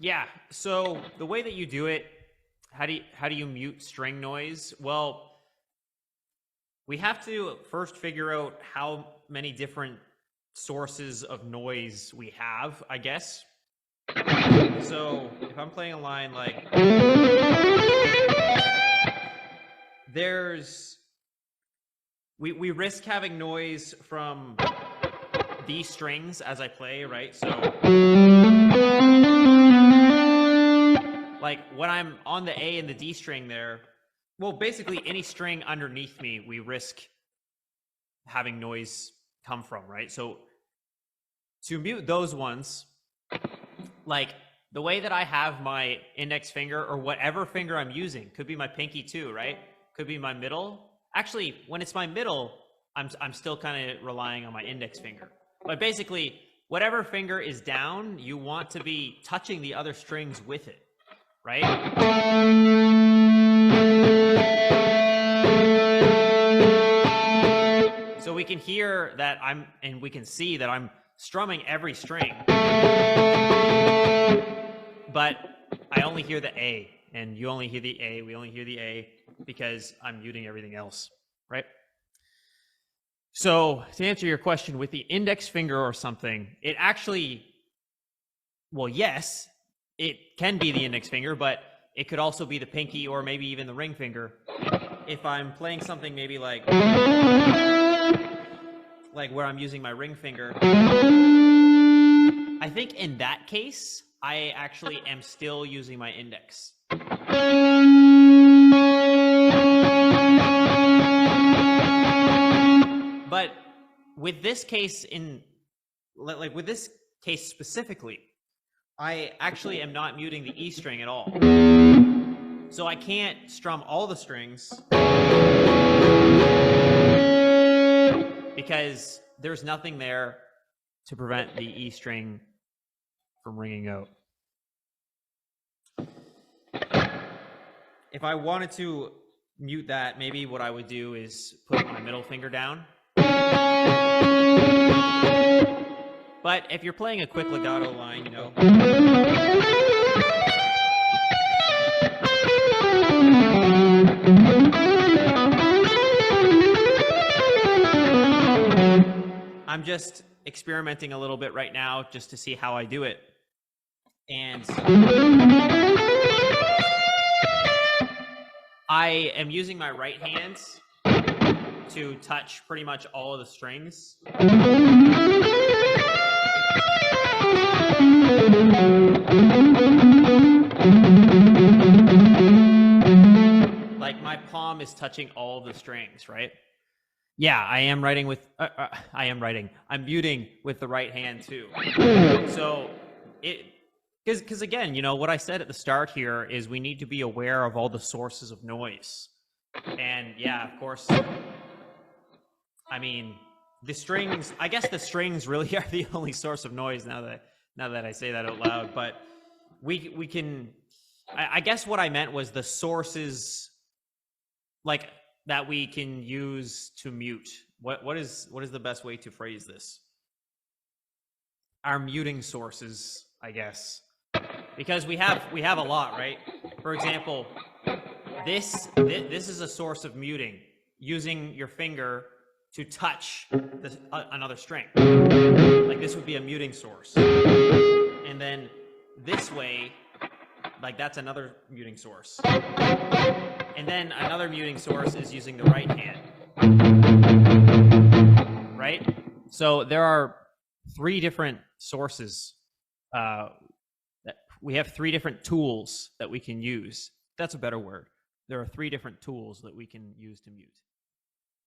Yeah, so the way that you do it, how do you mute string noise? Well, we have to first figure out how many different sources of noise we have, I guess. So if I'm playing a line like we risk having noise from these strings as I play, right? So like when I'm on the A and the D string there, well, basically any string underneath me, we risk having noise come from, right? So to mute those ones, like the way that I have my index finger or whatever finger I'm using, could be my pinky too, right? Could be my middle. Actually, when it's my middle, I'm still kind of relying on my index finger. But basically, whatever finger is down, you want to be touching the other strings with it, right? So we can hear that and we can see that I'm strumming every string. But I only hear the A, and you only hear the A, we only hear the A, because I'm muting everything else, right? So to answer your question, with the index finger or something, it actually, well, yes, it can be the index finger, but it could also be the pinky or maybe even the ring finger. If I'm playing something maybe like where I'm using my ring finger, I think in that case, I actually am still using my index. But with this case with this case specifically, I actually am not muting the E string at all. So I can't strum all the strings because there's nothing there to prevent the E string from ringing out. If I wanted to mute that, maybe what I would do is put my middle finger down. But if you're playing a quick legato line, you know, I'm just experimenting a little bit right now just to see how I do it. And I am using my right hand to touch pretty much all of the strings. Like my palm is touching all of the strings, right? Yeah, I am writing with, I'm muting with the right hand too. So because again, you know, what I said at the start here is we need to be aware of all the sources of noise. And yeah, of course, I mean, the strings, I guess the strings really are the only source of noise now that I say that out loud, but we can, I guess what I meant was the sources like that we can use to mute. What is the best way to phrase this? Our muting sources, I guess. Because we have a lot, right? For example, this is a source of muting, using your finger to touch another string. Like this would be a muting source. And then this way, like that's another muting source. And then another muting source is using the right hand. Right? So there are 3 different sources. We have 3 different tools that we can use. That's a better word. There are 3 different tools that we can use to mute.